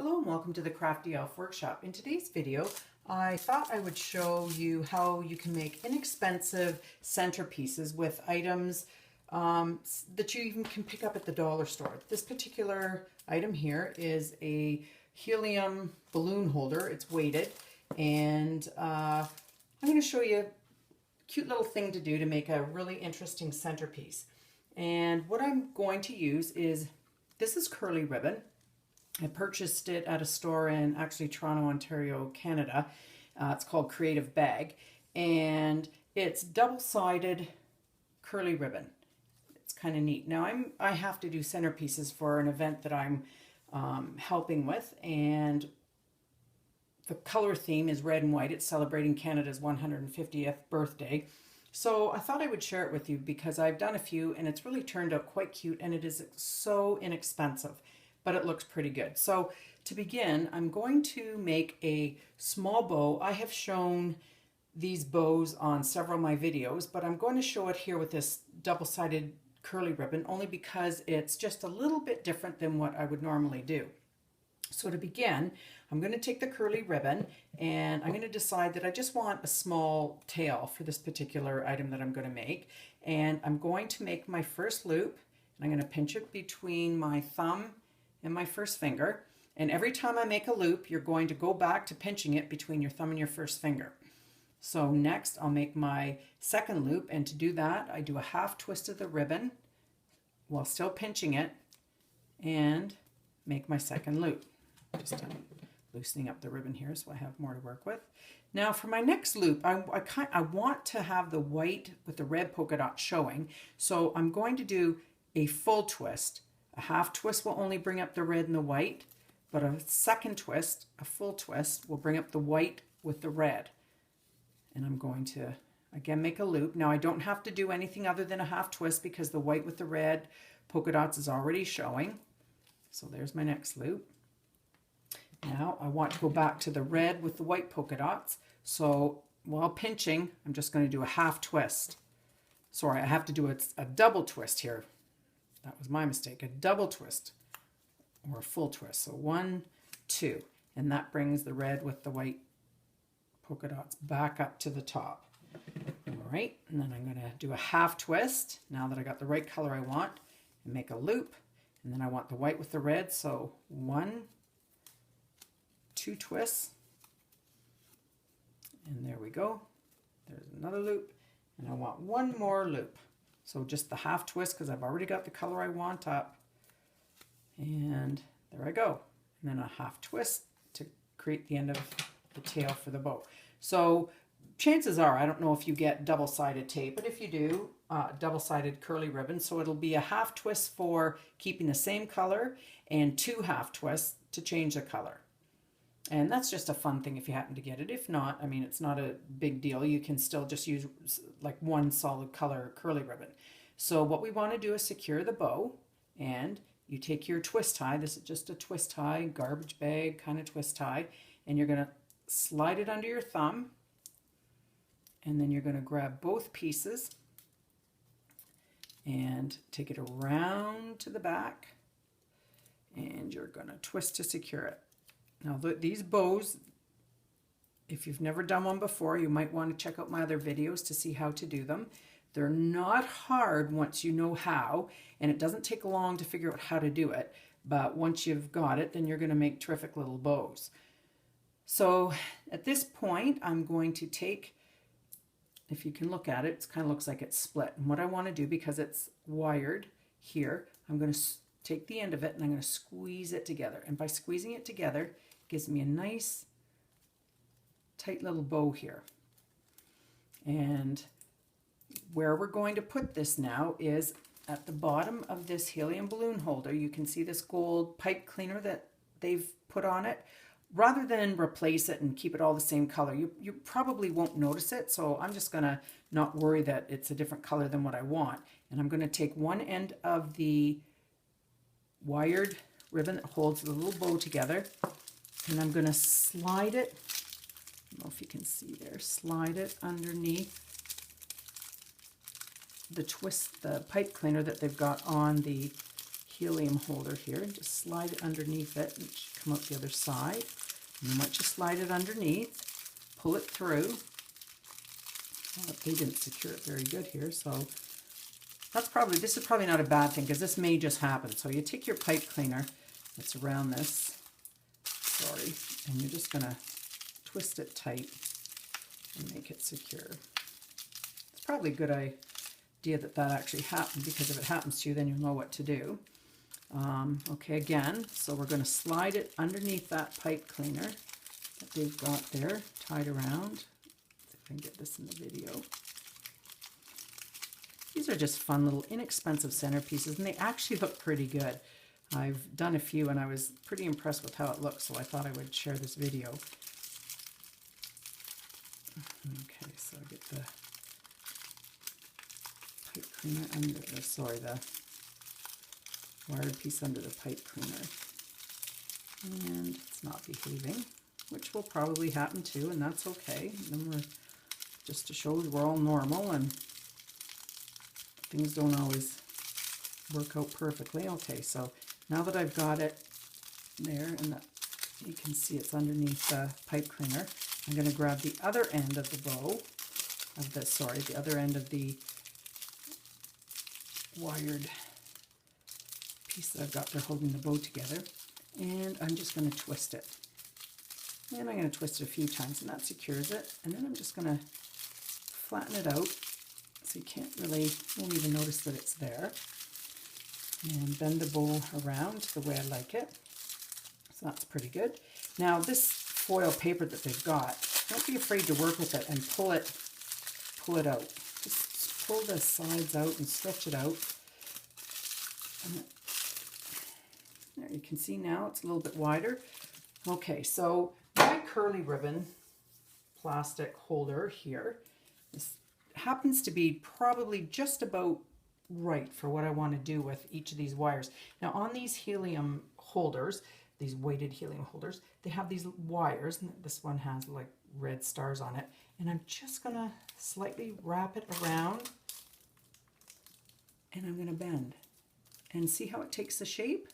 Hello and welcome to the Crafty Elf Workshop. In today's video, I thought I would show you how you can make inexpensive centerpieces with items that you even can pick up at the dollar store. This particular item here is a helium balloon holder. It's weighted, and I'm going to show you a cute little thing to do to make a really interesting centerpiece. And what I'm going to use is, this is curly ribbon. I purchased it at a store in actually Toronto, Ontario, Canada. It's called Creative Bag, and it's double-sided curly ribbon. It's kind of neat. Now I have to do centerpieces for an event that I'm helping with, and the color theme is red and white. It's celebrating Canada's 150th birthday. So I thought I would share it with you because I've done a few and it's really turned out quite cute, and it is so inexpensive, but it looks pretty good. So to begin, I'm going to make a small bow. I have shown these bows on several of my videos, but I'm going to show it here with this double-sided curly ribbon only because it's just a little bit different than what I would normally do. So to begin, I'm going to take the curly ribbon and I'm going to decide that I just want a small tail for this particular item that I'm going to make. And I'm going to make my first loop, and I'm going to pinch it between my thumb and my first finger. And every time I make a loop, you're going to go back to pinching it between your thumb and your first finger. So next I'll make my second loop, and to do that I do a half twist of the ribbon while still pinching it and make my second loop. Just loosening up the ribbon here so I have more to work with. Now for my next loop, I want to have the white with the red polka dot showing, so I'm going to do a full twist. A half twist will only bring up the red and the white, but a second twist, a full twist, will bring up the white with the red. And I'm going to again make a loop. Now I don't have to do anything other than a half twist because the white with the red polka dots is already showing. So there's my next loop. Now I want to go back to the red with the white polka dots. So while pinching, I'm just going to do a half twist. Sorry, I have to do a double twist here. That was my mistake. A double twist or a full twist. So 1, 2, and that brings the red with the white polka dots back up to the top. All right, and then I'm going to do a half twist now that I got the right color I want, and make a loop. And then I want the white with the red, so 1, 2 twists, and there we go. There's another loop, and I want one more loop. So just the half twist because I've already got the color I want up, and there I go. And then a half twist to create the end of the tail for the bow. So chances are, I don't know if you get double-sided tape, but if you do, double-sided curly ribbon, so it'll be a half twist for keeping the same color and 2 half twists to change the color. And that's just a fun thing if you happen to get it. If not, I mean, it's not a big deal. You can still just use like one solid color curly ribbon. So what we want to do is secure the bow, and you take your twist tie. This is just a twist tie, garbage bag kind of twist tie, and you're going to slide it under your thumb, and then you're going to grab both pieces and take it around to the back, and you're going to twist to secure it. Now these bows, if you've never done one before, you might want to check out my other videos to see how to do them. They're not hard once you know how, and it doesn't take long to figure out how to do it, but once you've got it, then you're going to make terrific little bows. So at this point, I'm going to take, if you can look at it, it kind of looks like it's split. And what I want to do, because it's wired here, I'm going to take the end of it and I'm going to squeeze it together. And by squeezing it together, it gives me a nice tight little bow here. And where we're going to put this now is at the bottom of this helium balloon holder. You can see this gold pipe cleaner that they've put on it. Rather than replace it and keep it all the same color, you probably won't notice it, so I'm just going to not worry that it's a different color than what I want. And I'm going to take one end of the wired ribbon that holds the little bow together, and I'm going to slide it, I don't know if you can see there, slide it underneath the twist, the pipe cleaner that they've got on the helium holder here and just slide it underneath it, and it should come out the other side. And once you slide it underneath, pull it through. Well, they didn't secure it very good here, so this is probably not a bad thing because this may just happen. So you take your pipe cleaner that's around this, and you're just going to twist it tight and make it secure. It's probably a good idea that actually happened, because if it happens to you, then you'll know what to do. Okay, again, so we're going to slide it underneath that pipe cleaner that they've got there tied around. See if I can get this in the video. These are just fun little inexpensive centerpieces, and they actually look pretty good. I've done a few and I was pretty impressed with how it looks, so I thought I would share this video. Okay, so I get the pipe cleaner under the wired piece under the pipe cleaner. And it's not behaving, which will probably happen too, and that's okay. Then we're just to show we're all normal and things don't always work out perfectly. Okay, so now that I've got it there and that you can see it's underneath the pipe cleaner, I'm going to grab the other end of the bow of the other end of the wired piece that I've got there holding the bow together, and I'm just going to twist it. And I'm going to twist it a few times, and that secures it. And then I'm just going to flatten it out so you won't even notice that it's there. And bend the bow around the way I like it. So that's pretty good. Now this foil paper that they've got, don't be afraid to work with it and pull it out. Just pull the sides out and stretch it out. And there, you can see now it's a little bit wider. Okay, so my curly ribbon plastic holder here, this happens to be probably just about right for what I want to do with each of these wires. Now on these helium holders, these weighted helium holders, they have these wires, and this one has like red stars on it, and I'm just going to slightly wrap it around, and I'm going to bend and see how it takes the shape.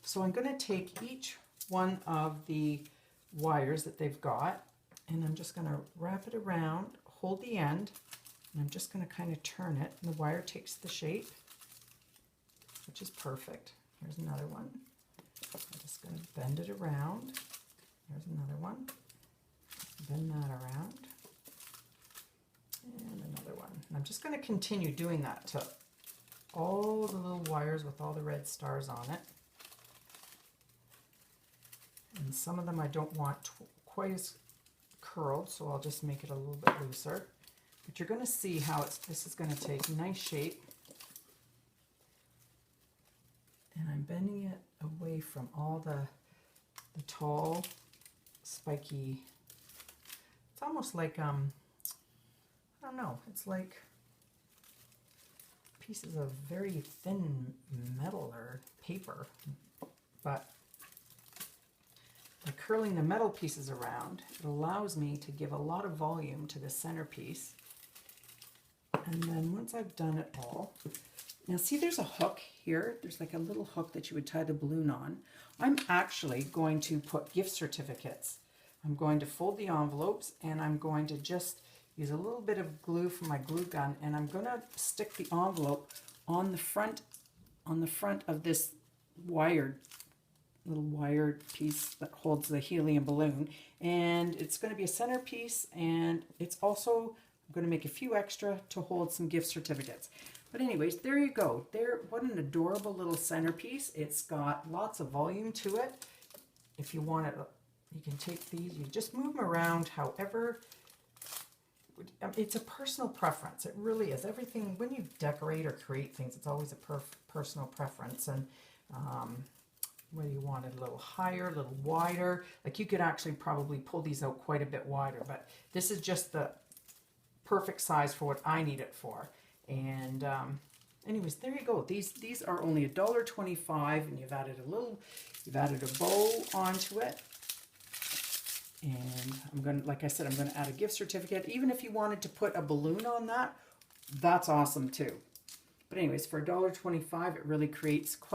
So I'm going to take each one of the wires that they've got, and I'm just going to wrap it around, hold the end, and I'm just going to kind of turn it, and the wire takes the shape, which is perfect. Here's another one. I'm just going to bend it around. There's another one. Bend that around. And another one. And I'm just going to continue doing that to all the little wires with all the red stars on it. And some of them I don't want quite as curled, so I'll just make it a little bit looser. But you're going to see how this is going to take nice shape. And I'm bending it away from all the tall, spiky, it's almost like, I don't know, it's like pieces of very thin metal or paper. But by curling the metal pieces around, it allows me to give a lot of volume to the centerpiece. And then once I've done it all, now see there's a hook here. There's like a little hook that you would tie the balloon on. I'm actually going to put gift certificates. I'm going to fold the envelopes, and I'm going to just use a little bit of glue from my glue gun, and I'm going to stick the envelope on the front of this little wired piece that holds the helium balloon. And it's going to be a centerpiece, and it's also, I'm going to make a few extra to hold some gift certificates. But anyways, there you go. What an adorable little centerpiece. It's got lots of volume to it. If you want it, you can take these, you just move them around however. It's a personal preference. It really is. Everything, when you decorate or create things, it's always a personal preference. And whether you want it a little higher, a little wider, like you could actually probably pull these out quite a bit wider, but this is just the perfect size for what I need it for. And anyways, there you go. These are only $1.25, and you've added a bow onto it. And I'm going to, like I said, I'm going to add a gift certificate. Even if you wanted to put a balloon on that, that's awesome too. But anyways, for $1.25, it really creates quite